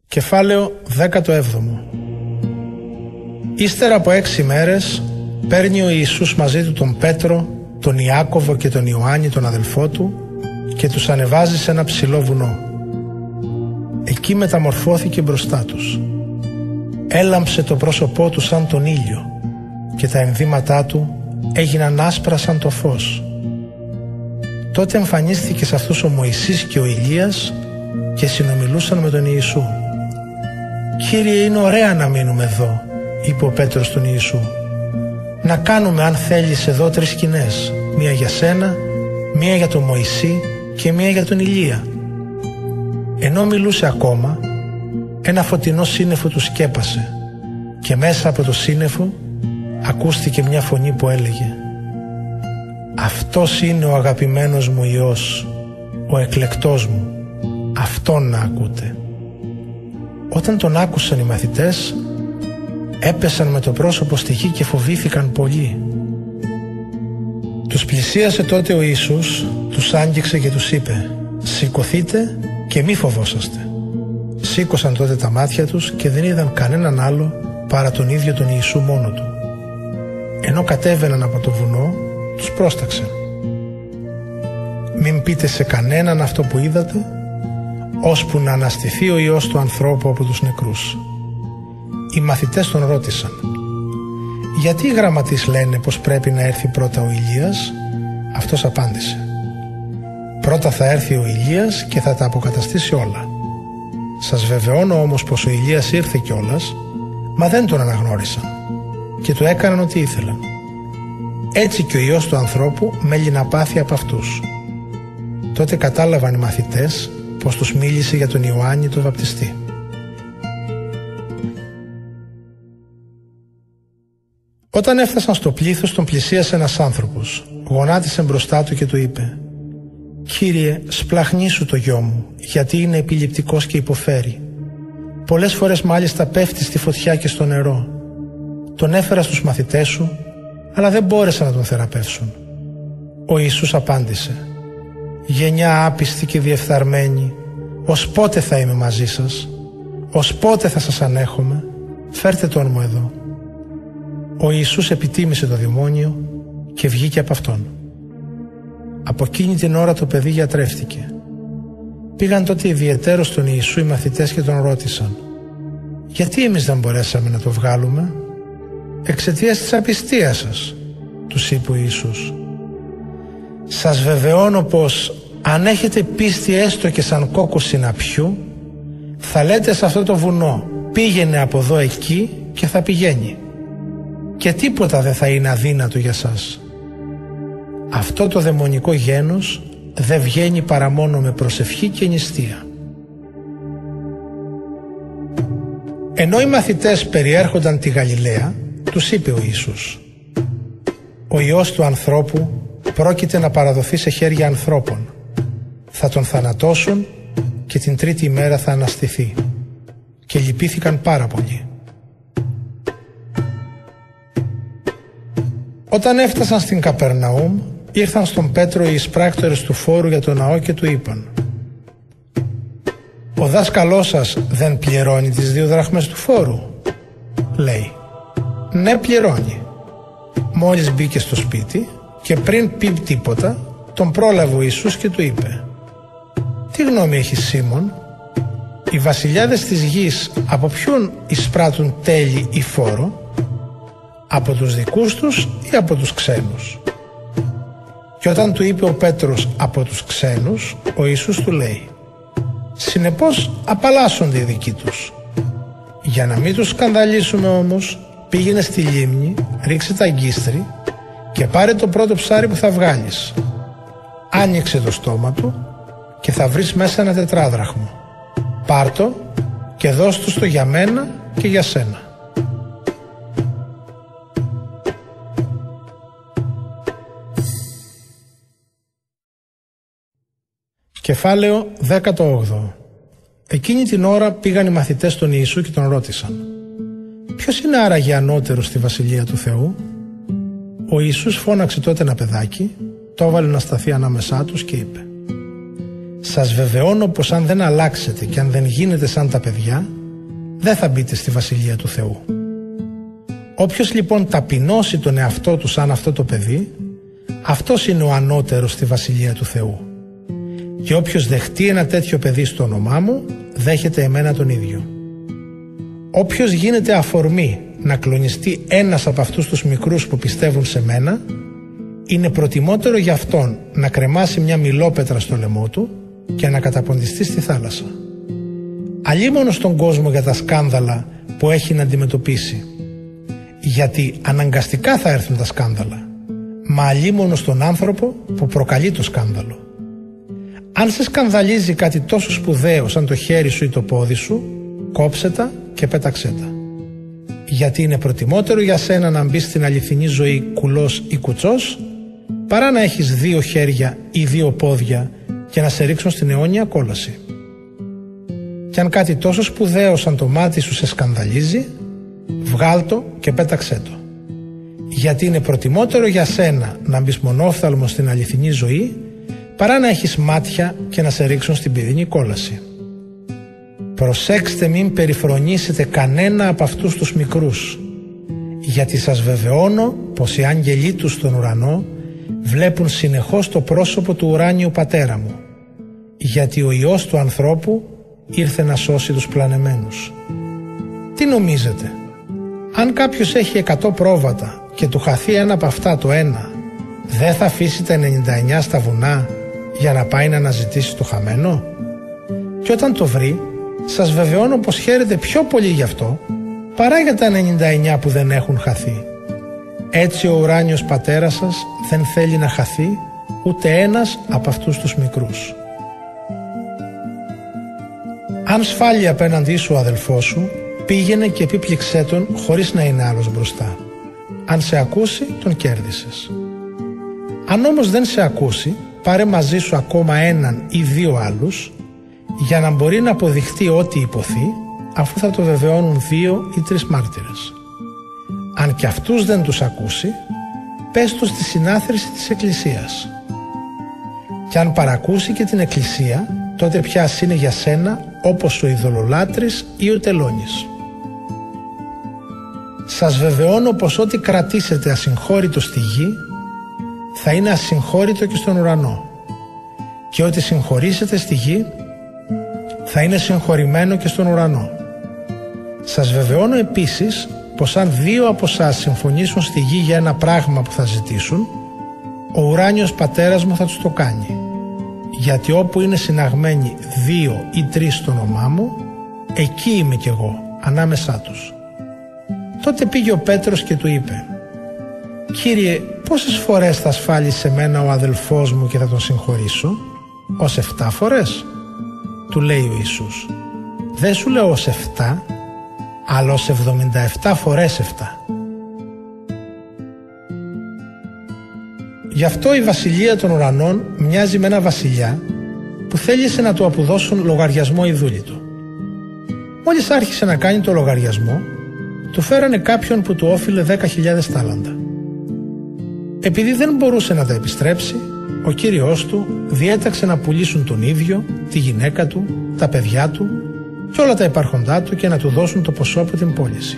Κεφάλαιο 17. Ύστερα από 6 μέρες παίρνει ο Ιησούς μαζί του τον Πέτρο, τον Ιάκωβο και τον Ιωάννη τον αδελφό του και τους ανεβάζει σε ένα ψηλό βουνό. Εκεί μεταμορφώθηκε μπροστά τους. Έλαμψε το πρόσωπό του σαν τον ήλιο και τα ενδύματά του έγιναν άσπρα σαν το φως. Τότε εμφανίστηκε σε αυτούς ο Μωυσής και ο Ηλίας και συνομιλούσαν με τον Ιησού. «Κύριε, είναι ωραία να μείνουμε εδώ», είπε ο Πέτρος στον Ιησού. «Να κάνουμε, αν θέλεις, εδώ 3 σκηνές, μία για σένα, μία για τον Μωυσή και μία για τον Ηλία». Ενώ μιλούσε ακόμα, ένα φωτεινό σύννεφο του σκέπασε και μέσα από το σύννεφο ακούστηκε μια φωνή που έλεγε: «Αυτός είναι ο αγαπημένος μου Υιός, ο εκλεκτός μου, αυτόν να ακούτε». Όταν τον άκουσαν οι μαθητές, έπεσαν με το πρόσωπο στη γη και φοβήθηκαν πολύ. Τους πλησίασε τότε ο Ιησούς, τους άγγιξε και τους είπε: «Σηκωθείτε και μη φοβόσαστε». Σήκωσαν τότε τα μάτια τους και δεν είδαν κανέναν άλλο παρά τον ίδιο τον Ιησού μόνο του. Ενώ κατέβαιναν από το βουνό, τους πρόσταξε: «Μην πείτε σε κανέναν αυτό που είδατε, ώσπου να αναστηθεί ο Υιός του ανθρώπου από τους νεκρούς». Οι μαθητές τον ρώτησαν: «Γιατί οι γραμματείς λένε πως πρέπει να έρθει πρώτα ο Ηλίας?» Αυτός απάντησε: «Πρώτα θα έρθει ο Ηλίας και θα τα αποκαταστήσει όλα. Σας βεβαιώνω όμως πως ο Ηλίας ήρθε κιόλας, μα δεν τον αναγνώρισαν και του έκαναν ό,τι ήθελαν. Έτσι και ο Υιός του ανθρώπου μέλει να πάθει από αυτούς». Τότε κατάλαβαν οι μαθητές πως τους μίλησε για τον Ιωάννη τον βαπτιστή. Όταν έφτασαν στο πλήθος, τον πλησίασε ένας άνθρωπος, γονάτισε μπροστά του και του είπε: «Κύριε, σπλαχνίσου το γιο μου, γιατί είναι επιληπτικός και υποφέρει. Πολλές φορές μάλιστα πέφτει στη φωτιά και στο νερό. Τον έφερα στους μαθητές σου, αλλά δεν μπόρεσαν να τον θεραπεύσουν». Ο Ιησούς απάντησε: «Γενιά άπιστη και διεφθαρμένη, ως πότε θα είμαι μαζί σας, ως πότε θα σας ανέχομαι? Φέρτε τον μου εδώ». Ο Ιησούς επιτίμησε το δαιμόνιο και βγήκε από αυτόν. Από εκείνη την ώρα το παιδί γιατρεύτηκε. Πήγαν τότε ιδιαιτέρως στον Ιησού οι μαθητές και τον ρώτησαν: «Γιατί εμείς δεν μπορέσαμε να το βγάλουμε?» «Εξαιτίας της απιστίας σας», τους είπε ο Ιησούς. «Σας βεβαιώνω πως αν έχετε πίστη έστω και σαν κόκκου συναπιού, θα λέτε σε αυτό το βουνό: πήγαινε από εδώ εκεί και θα πηγαίνει. Και τίποτα δεν θα είναι αδύνατο για σας». Αυτό το δαιμονικό γένος δεν βγαίνει παρά μόνο με προσευχή και νηστεία. Ενώ οι μαθητές περιέρχονταν τη Γαλιλαία, τους είπε ο Ιησούς: «Ο Υιός του ανθρώπου πρόκειται να παραδοθεί σε χέρια ανθρώπων. Θα τον θανατώσουν και την 3η ημέρα θα αναστηθεί». Και λυπήθηκαν πάρα πολύ. Όταν έφτασαν στην Καπερναούμ, ήρθαν στον Πέτρο οι εισπράκτορες του φόρου για τον ναό και του είπαν: «Ο δάσκαλός σας δεν πληρώνει τις 2 δραχμές του φόρου?» Λέει: «Ναι, πληρώνει». Μόλις μπήκε στο σπίτι και πριν πει τίποτα, τον πρόλαβε ο Ιησούς και του είπε: «Τι γνώμη έχεις, Σίμων? Οι βασιλιάδες της γης από ποιον εισπράττουν τέλη ή φόρο? Από τους δικούς τους ή από τους ξένους?» Και όταν του είπε ο Πέτρος «από τους ξένους», ο Ιησούς του λέει: «Συνεπώς απαλλάσσονται οι δικοί τους. Για να μην τους σκανδαλίσουμε όμως, πήγαινε στη λίμνη, ρίξε τα αγκίστρι και πάρε το πρώτο ψάρι που θα βγάλεις. Άνοιξε το στόμα του και θα βρεις μέσα 1 τετράδραχμο. Πάρ' το και δώσ' του στο για μένα και για σένα». Κεφάλαιο 18. Εκείνη την ώρα πήγαν οι μαθητές στον Ιησού και τον ρώτησαν: «Ποιος είναι άραγε ανώτερος στη Βασιλεία του Θεού?» Ο Ιησούς φώναξε τότε ένα παιδάκι, το έβαλε να σταθεί ανάμεσά τους και είπε: «Σας βεβαιώνω πως αν δεν αλλάξετε και αν δεν γίνετε σαν τα παιδιά, δεν θα μπείτε στη Βασιλεία του Θεού. Όποιος λοιπόν ταπεινώσει τον εαυτό του σαν αυτό το παιδί, αυτός είναι ο ανώτερος στη Βασιλεία του Θεού. Και όποιος δεχτεί ένα τέτοιο παιδί στο όνομά μου, δέχεται εμένα τον ίδιο. Όποιος γίνεται αφορμή να κλονιστεί ένας από αυτούς τους μικρούς που πιστεύουν σε μένα, είναι προτιμότερο για αυτόν να κρεμάσει μια μιλόπετρα στο λαιμό του και να καταποντιστεί στη θάλασσα. Αλίμονο στον κόσμο για τα σκάνδαλα που έχει να αντιμετωπίσει, γιατί αναγκαστικά θα έρθουν τα σκάνδαλα, μα αλίμονο στον άνθρωπο που προκαλεί το σκάνδαλο. Αν σε σκανδαλίζει κάτι τόσο σπουδαίο σαν το χέρι σου ή το πόδι σου, κόψε τα και πέταξέ τα. Γιατί είναι προτιμότερο για σένα να μπεις στην αληθινή ζωή κουλός ή κουτσός, παρά να έχεις 2 χέρια ή 2 πόδια και να σε ρίξουν στην αιώνια κόλαση. Κι αν κάτι τόσο σπουδαίο σαν το μάτι σου σε σκανδαλίζει, βγάλ' το και πέταξέ το. Γιατί είναι προτιμότερο για σένα να μπεις μονόφθαλμος στην αληθινή ζωή, παρά να έχεις μάτια και να σε ρίξουν στην πυρηνική κόλαση. Προσέξτε μην περιφρονήσετε κανένα από αυτούς τους μικρούς, γιατί σας βεβαιώνω πως οι άγγελοι τους στον ουρανό βλέπουν συνεχώς το πρόσωπο του ουράνιου Πατέρα μου, γιατί ο Υιός του ανθρώπου ήρθε να σώσει τους πλανεμένους. Τι νομίζετε, αν κάποιος έχει 100 πρόβατα και του χαθεί ένα από αυτά το ένα, δεν θα αφήσει τα 99 στα βουνά για να πάει να αναζητήσει το χαμένο? Και όταν το βρει, σας βεβαιώνω πως χαίρεται πιο πολύ γι' αυτό παρά για τα 99 που δεν έχουν χαθεί. Έτσι ο ουράνιος Πατέρας σας δεν θέλει να χαθεί ούτε ένας από αυτούς τους μικρούς. Αν σφάλει απέναντί σου ο αδελφός σου, πήγαινε και επίπληξέ τον χωρίς να είναι άλλος μπροστά. Αν σε ακούσει, τον κέρδισες. Αν όμως δεν σε ακούσει, πάρε μαζί σου ακόμα 1 ή 2 άλλους, για να μπορεί να αποδειχτεί ό,τι υποθεί, αφού θα το βεβαιώνουν 2 ή 3 μάρτυρες. Αν και αυτούς δεν τους ακούσει, πες τους στη συνάθρηση της Εκκλησίας. Και αν παρακούσει και την Εκκλησία, τότε πια ας είναι για σένα όπως ο ειδωλολάτρης ή ο τελώνης. Σας βεβαιώνω πως ό,τι κρατήσετε ασυγχώρητο στη γη, θα είναι ασυγχώρητο και στον ουρανό, και ό,τι συγχωρήσετε στη γη, θα είναι συγχωρημένο και στον ουρανό. Σας βεβαιώνω επίσης πως αν 2 από εσάς συμφωνήσουν στη γη για ένα πράγμα που θα ζητήσουν, ο ουράνιος Πατέρας μου θα τους το κάνει. Γιατί όπου είναι συναγμένοι 2 ή 3 στο όνομά μου, εκεί είμαι κι εγώ, ανάμεσά τους. Τότε πήγε ο Πέτρος και του είπε: «Κύριε, πόσες φορές θα ασφάλει σε μένα ο αδελφός μου και θα τον συγχωρήσω? Ως 7 φορές?» Του λέει ο Ιησούς: «Δεν σου λέω ως 7, αλλά ως 77 φορές 7. Γι' αυτό η βασιλεία των ουρανών μοιάζει με ένα βασιλιά που θέλησε να του αποδώσουν λογαριασμό οι δούλοι του. Μόλις άρχισε να κάνει το λογαριασμό, του φέρανε κάποιον που του όφιλε 10.000 τάλαντα. Επειδή δεν μπορούσε να τα επιστρέψει, ο κύριος του διέταξε να πουλήσουν τον ίδιο, τη γυναίκα του, τα παιδιά του και όλα τα υπάρχοντά του και να του δώσουν το ποσό από την πώληση.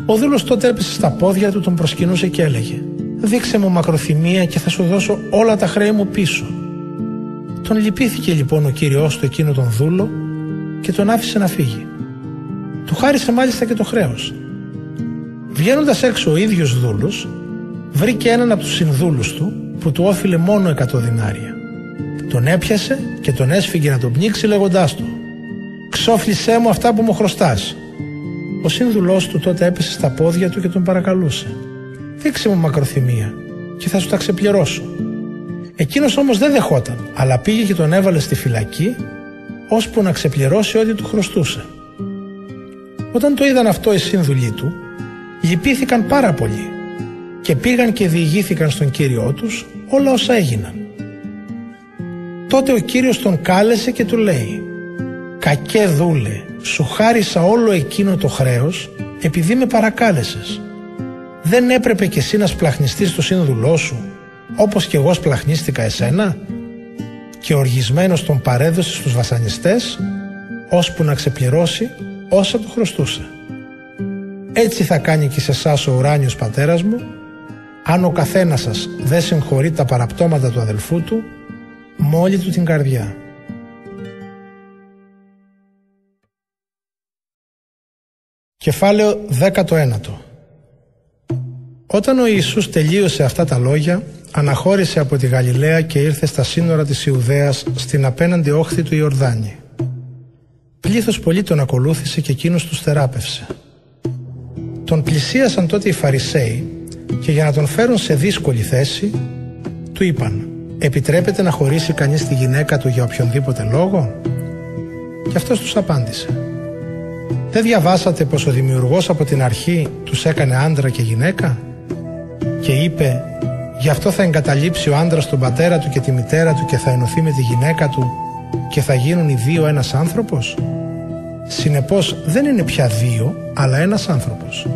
Ο δούλος τότε έπεσε στα πόδια του, τον προσκυνούσε και έλεγε: «Δείξε μου μακροθυμία και θα σου δώσω όλα τα χρέη μου πίσω». Τον λυπήθηκε λοιπόν ο κύριος του εκείνο τον δούλο και τον άφησε να φύγει. Του χάρισε μάλιστα και το χρέος. Βγαίνοντας έξω ο ίδιος δούλος, βρήκε έναν από τους συνδούλους του που του όφιλε μόνο 100 δινάρια. Τον έπιασε και τον έσφυγε να τον πνίξει λέγοντάς του: «Ξόφλησέ μου αυτά που μου χρωστάς». Ο σύνδουλός του τότε έπεσε στα πόδια του και τον παρακαλούσε: «Δείξε μου μακροθυμία και θα σου τα ξεπληρώσω». Εκείνος όμως δεν δεχόταν, αλλά πήγε και τον έβαλε στη φυλακή ώσπου να ξεπληρώσει ό,τι του χρωστούσε. Όταν το είδαν αυτό οι σύνδουλοι του, λυπήθηκαν πάρα πολύ και πήγαν και διηγήθηκαν στον κύριό τους όλα όσα έγιναν. Τότε ο κύριος τον κάλεσε και του λέει: «Κακέ δούλε, σου χάρισα όλο εκείνο το χρέος επειδή με παρακάλεσες. Δεν έπρεπε κι εσύ να σπλαχνιστείς το σύνδουλό σου όπως κι εγώ σπλαχνίστηκα εσένα?» Και οργισμένος τον παρέδωσε στους βασανιστές ώσπου να ξεπληρώσει όσα του χρωστούσε. Έτσι θα κάνει και σε εσάς ο ουράνιος πατέρας μου, αν ο καθένας σας δεν συγχωρεί τα παραπτώματα του αδελφού του με όλη του την καρδιά. Κεφάλαιο 19. Όταν ο Ιησούς τελείωσε αυτά τα λόγια, αναχώρησε από τη Γαλιλαία και ήρθε στα σύνορα της Ιουδαίας στην απέναντι όχθη του Ιορδάνη. Πλήθος πολύ τον ακολούθησε και εκείνος τους θεράπευσε. Τον πλησίασαν τότε οι Φαρισαίοι και για να τον φέρουν σε δύσκολη θέση, του είπαν: «Επιτρέπεται να χωρίσει κανείς τη γυναίκα του για οποιονδήποτε λόγο?» Και αυτός τους απάντησε: «Δεν διαβάσατε πως ο Δημιουργός από την αρχή τους έκανε άντρα και γυναίκα? Και είπε: γι' αυτό θα εγκαταλείψει ο άντρας τον πατέρα του και τη μητέρα του και θα ενωθεί με τη γυναίκα του και θα γίνουν οι δύο ένας άνθρωπος? Συνεπώς δεν είναι πια δύο, αλλά ένας άνθρωπος.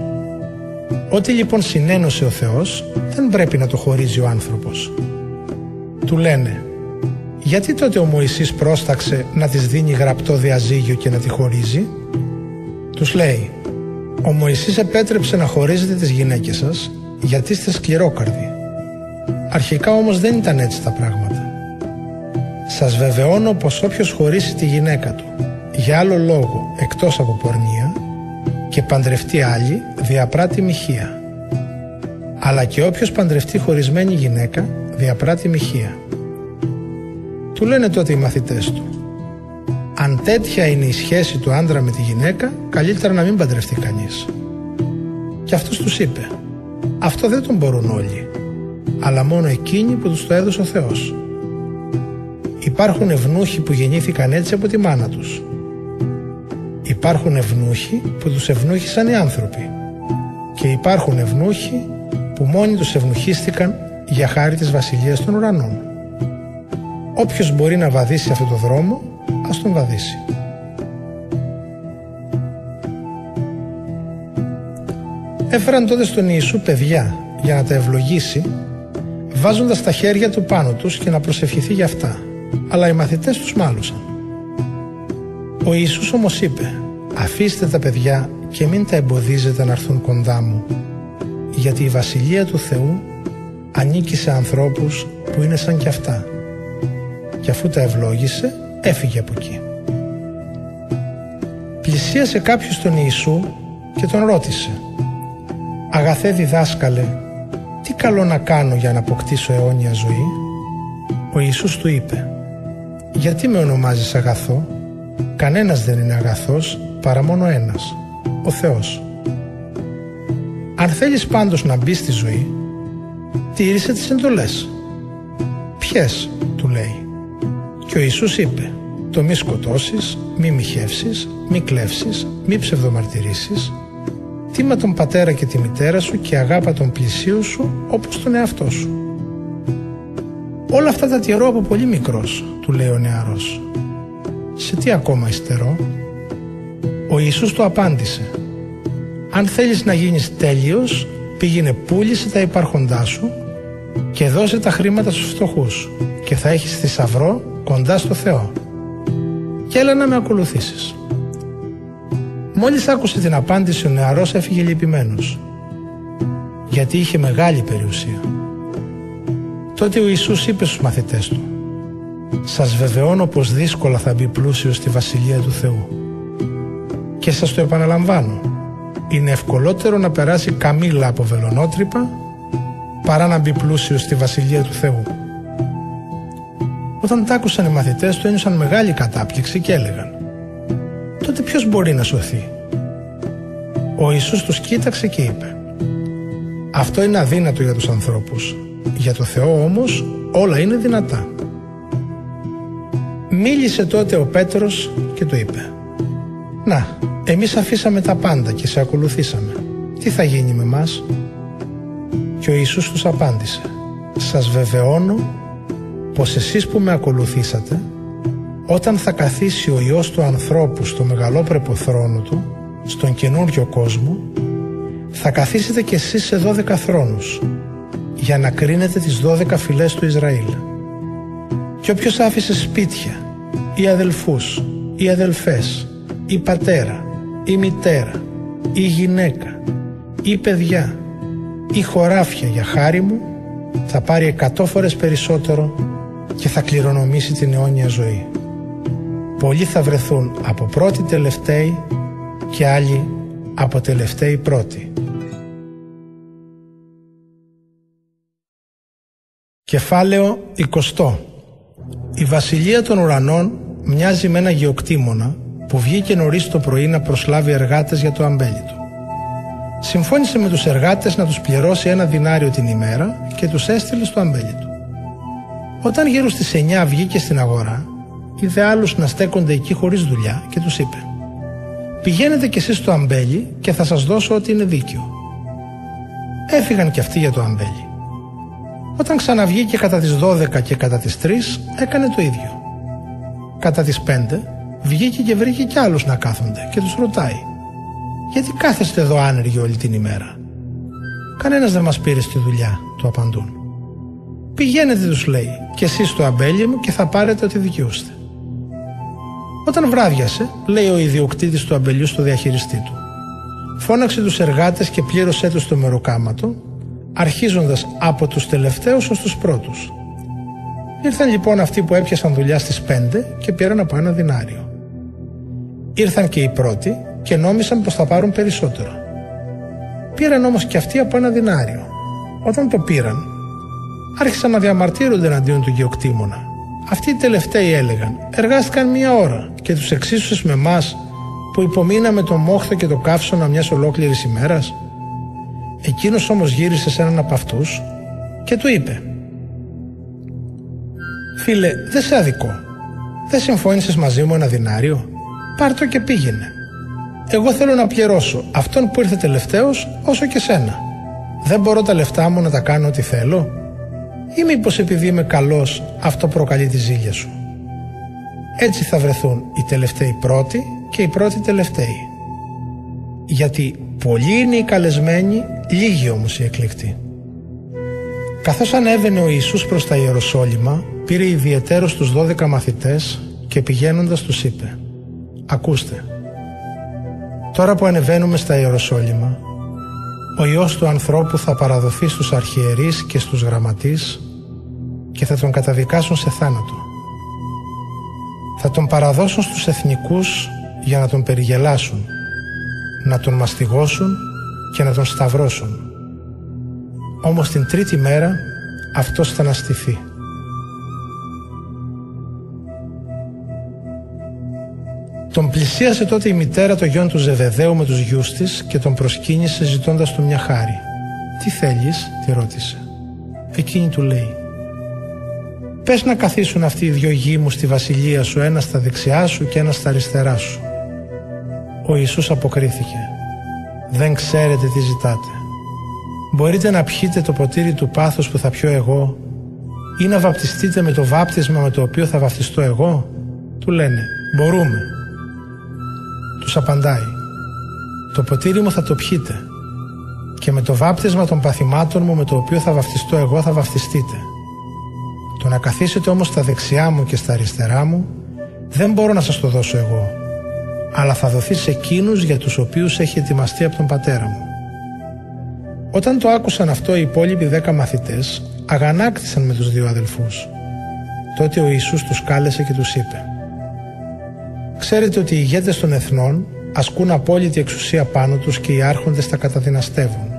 Ό,τι λοιπόν συνένωσε ο Θεός δεν πρέπει να το χωρίζει ο άνθρωπος». Του λένε: «Γιατί τότε ο Μωυσής πρόσταξε να της δίνει γραπτό διαζύγιο και να τη χωρίζει?» Τους λέει: «Ο Μωυσής επέτρεψε να χωρίζετε τις γυναίκες σας γιατί είστε σκληρόκαρδοι. Αρχικά όμως δεν ήταν έτσι τα πράγματα. Σας βεβαιώνω πως όποιος χωρίσει τη γυναίκα του για άλλο λόγο εκτός από πορνεία και παντρευτεί άλλη, διαπράττει μοιχεία. Αλλά και όποιος παντρευτεί χωρισμένη γυναίκα διαπράττει μοιχεία». Του λένε τότε οι μαθητές του: «Αν τέτοια είναι η σχέση του άντρα με τη γυναίκα, καλύτερα να μην παντρευτεί κανείς». Και αυτός τους είπε: «Αυτό δεν τον μπορούν όλοι, αλλά μόνο εκείνοι που τους το έδωσε ο Θεός. Υπάρχουν ευνούχοι που γεννήθηκαν έτσι από τη μάνα τους. Υπάρχουν ευνούχοι που τους ευνούχησαν οι άνθρωποι. Και υπάρχουν ευνούχοι που μόνοι τους ευνούχίστηκαν για χάρη της βασιλείας των ουρανών. Όποιος μπορεί να βαδίσει αυτό το δρόμο, ας τον βαδίσει». Έφεραν τότε στον Ιησού παιδιά για να τα ευλογήσει, βάζοντας τα χέρια του πάνω τους και να προσευχηθεί για αυτά, αλλά οι μαθητές τους μάλωσαν. Ο Ιησούς όμως είπε: «Αφήστε τα παιδιά και μην τα εμποδίζετε να έρθουν κοντά μου, γιατί η βασιλεία του Θεού ανήκει σε ανθρώπους που είναι σαν κι αυτά». Και αφού τα ευλόγησε, έφυγε από εκεί. Πλησίασε κάποιος τον Ιησού και τον ρώτησε: «Αγαθέ διδάσκαλε, τι καλό να κάνω για να αποκτήσω αιώνια ζωή?» Ο Ιησούς του είπε: «Γιατί με ονομάζεις αγαθό? Κανένας δεν είναι αγαθός παρά μόνο ένας, ο Θεός. Αν θέλεις πάντως να μπεις στη ζωή, τήρησε τις εντολές». «Ποιες?» του λέει. Και ο Ιησούς είπε: «Το μη σκοτώσεις, μη μοιχεύσεις, μη κλέψεις, μη ψευδομαρτυρήσεις, τίμα τον πατέρα και τη μητέρα σου και αγάπα τον πλησίου σου όπως τον εαυτό σου». «Όλα αυτά τα τηρώ από πολύ μικρός», του λέει ο νεαρός. «Σε τι ακόμα υστερώ?» Ο Ιησούς του απάντησε: «Αν θέλεις να γίνεις τέλειος, πήγαινε πούλησε τα υπάρχοντά σου και δώσε τα χρήματα στους φτωχούς και θα έχεις θησαυρό κοντά στο Θεό. Και έλα να με ακολουθήσεις». Μόλις άκουσε την απάντηση, ο νεαρός έφυγε λυπημένος, γιατί είχε μεγάλη περιουσία. Τότε ο Ιησούς είπε στους μαθητές του: «Σας βεβαιώνω πως δύσκολα θα μπει πλούσιος στη Βασιλεία του Θεού. Και σας το επαναλαμβάνω, είναι ευκολότερο να περάσει καμήλα από βελονότρυπα παρά να μπει πλούσιος στη Βασιλεία του Θεού». Όταν τ' άκουσαν οι μαθητές του, ένιωσαν μεγάλη κατάπληξη και έλεγαν: «Τότε ποιος μπορεί να σωθεί?» Ο Ιησούς τους κοίταξε και είπε: «Αυτό είναι αδύνατο για τους ανθρώπους, για το Θεό όμως όλα είναι δυνατά». Μίλησε τότε ο Πέτρος και του είπε: «Να, εμείς αφήσαμε τα πάντα και σε ακολουθήσαμε. Τι θα γίνει με μας?» Και ο Ιησούς τους απάντησε: «Σας βεβαιώνω πως εσείς που με ακολουθήσατε, όταν θα καθίσει ο Υιός του ανθρώπου στο μεγαλόπρεπο θρόνο του, στον καινούριο κόσμο, θα καθίσετε κι εσείς σε 12 θρόνους για να κρίνετε τις 12 φυλές του Ισραήλ. Και όποιος άφησε σπίτια ή αδελφούς ή αδελφές ή πατέρα ή μητέρα ή γυναίκα ή παιδιά ή χωράφια για χάρη μου, θα πάρει 100 φορές περισσότερο και θα κληρονομήσει την αιώνια ζωή. Πολλοί θα βρεθούν από πρώτοι τελευταίοι και άλλοι από τελευταίοι πρώτοι. Κεφάλαιο 20. Η βασιλεία των ουρανών μοιάζει με ένα γεωκτήμονα που βγήκε νωρίς το πρωί να προσλάβει εργάτες για το αμπέλι του. Συμφώνησε με τους εργάτες να τους πληρώσει 1 δινάριο την ημέρα και τους έστειλε στο αμπέλι του. Όταν γύρω στις 9 βγήκε στην αγορά, είδε άλλους να στέκονται εκεί χωρίς δουλειά και τους είπε: «Πηγαίνετε κι εσείς στο αμπέλι και θα σας δώσω ό,τι είναι δίκαιο». Έφυγαν κι αυτοί για το αμπέλι. Όταν ξαναβγήκε κατά τις 12 και κατά τις 3, έκανε το ίδιο. Κατά τις 5 βγήκε και βρήκε κι άλλους να κάθονται και τους ρωτάει: «Γιατί κάθεστε εδώ άνεργοι όλη την ημέρα?» «Κανένας δεν μας πήρε στη δουλειά», του απαντούν. «Πηγαίνετε», τους λέει, «κι εσείς στο αμπέλι μου και θα πάρετε ό,τι δικαιούστε». Όταν βράδιασε, λέει ο ιδιοκτήτης του αμπελιού στο διαχειριστή του: «Φώναξε τους εργάτες και πλήρωσέ τους το μεροκάματο, αρχίζοντας από τους τελευταίους ως τους πρώτους». Ήρθαν λοιπόν αυτοί που έπιασαν δουλειά στις 5 και πήραν από 1 δινάριο. Ήρθαν και οι πρώτοι και νόμισαν πως θα πάρουν περισσότερο. Πήραν όμως και αυτοί από 1 δινάριο. Όταν το πήραν, άρχισαν να διαμαρτύρονται εναντίον του γεωκτήμονα. Αυτοί οι τελευταίοι έλεγαν: «Εργάστηκαν 1 ώρα και τους εξίσωσες με εμάς που υπομείναμε το μόχθο και το καύσωνα μιας ολόκληρης ημέρας?» Εκείνος όμως γύρισε σε έναν από αυτούς και του είπε: «Φίλε, δεν σε αδικώ. Δεν συμφώνησες μαζί μου 1 δινάριο? Πάρ' το και πήγαινε. Εγώ θέλω να πληρώσω αυτόν που ήρθε τελευταίος όσο και σένα. Δεν μπορώ τα λεφτά μου να τα κάνω ό,τι θέλω? Ή μήπως επειδή είμαι καλός αυτό προκαλεί τη ζήλια σου?» Έτσι θα βρεθούν οι τελευταίοι πρώτοι και οι πρώτοι τελευταίοι. Γιατί πολλοί είναι οι καλεσμένοι, λίγοι όμως οι εκλεκτοί. Καθώς ανέβαινε ο Ιησούς προς τα Ιεροσόλυμα, πήρε ιδιαιτέρως τους 12 μαθητές και πηγαίνοντας τους είπε: «Ακούστε, τώρα που ανεβαίνουμε στα Ιεροσόλυμα, ο Υιός του ανθρώπου θα παραδοθεί στους αρχιερείς και στους γραμματείς και θα τον καταδικάσουν σε θάνατο. Θα τον παραδώσουν στους εθνικούς για να τον περιγελάσουν, να τον μαστιγώσουν και να τον σταυρώσουν. Όμως την 3η μέρα αυτός θα αναστηθεί». Τον πλησίασε τότε η μητέρα των γιών του Ζεβεδαίου με τους γιους της και τον προσκύνησε ζητώντας του μια χάρη. «Τι θέλεις?» τη ρώτησε. Εκείνη του λέει: «Πες να καθίσουν αυτοί οι 2 γιοι μου στη βασιλεία σου, ένας στα δεξιά σου και ένας στα αριστερά σου». Ο Ιησούς αποκρίθηκε: «Δεν ξέρετε τι ζητάτε. Μπορείτε να πιείτε το ποτήρι του πάθους που θα πιω εγώ ή να βαπτιστείτε με το βάπτισμα με το οποίο θα βαπτιστώ εγώ?» Του λένε: «Μπορούμε». Τους απαντάει: «Το ποτήρι μου θα το πιείτε και με το βάπτισμα των παθημάτων μου με το οποίο θα βαπτιστώ εγώ θα βαπτιστείτε. Το να καθίσετε όμως στα δεξιά μου και στα αριστερά μου δεν μπορώ να σας το δώσω εγώ, αλλά θα δοθεί σε εκείνους για τους οποίους έχει ετοιμαστεί από τον πατέρα μου». Όταν το άκουσαν αυτό, οι υπόλοιποι 10 μαθητές αγανάκτησαν με τους 2 αδελφούς. Τότε ο Ιησούς τους κάλεσε και τους είπε: «Ξέρετε ότι οι ηγέτες των εθνών ασκούν απόλυτη εξουσία πάνω τους και οι άρχοντες τα καταδυναστεύουν.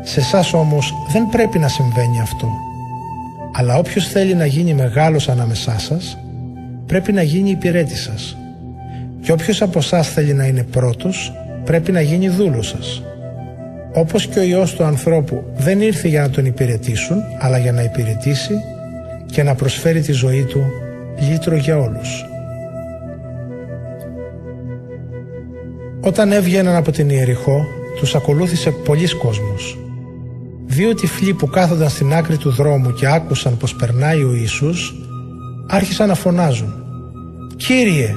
Σε εσάς όμως δεν πρέπει να συμβαίνει αυτό. Αλλά όποιος θέλει να γίνει μεγάλος ανάμεσά σας, πρέπει να γίνει υπηρέτης σας. Και όποιος από εσάς θέλει να είναι πρώτος, πρέπει να γίνει δούλος σας. Όπως και ο Υιός του ανθρώπου δεν ήρθε για να τον υπηρετήσουν, αλλά για να υπηρετήσει και να προσφέρει τη ζωή του λύτρο για όλους». Όταν έβγαιναν από την Ιεριχώ, τους ακολούθησε πολλής κόσμος. 2 τυφλοί που κάθονταν στην άκρη του δρόμου και άκουσαν πως περνάει ο Ιησούς, άρχισαν να φωνάζουν: «Κύριε,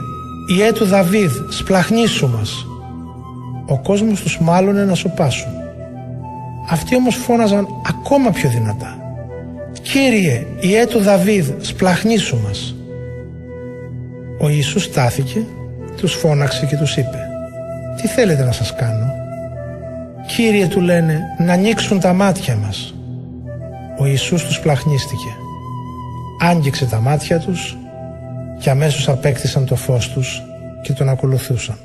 Υιέ του Δαβίδ, σπλαχνίσου μας». Ο κόσμος τους μάλωνε να σωπάσουν. Αυτοί όμως φώναζαν ακόμα πιο δυνατά: «Κύριε, Υιέ του Δαβίδ, σπλαχνίσου μας». Ο Ιησούς στάθηκε, τους φώναξε και τους είπε: «Τι θέλετε να σας κάνω?» «Κύριε», του λένε, «να ανοίξουν τα μάτια μας». Ο Ιησούς τους πλαχνίστηκε. Άγγιξε τα μάτια τους και αμέσως απέκτησαν το φως τους και τον ακολουθούσαν.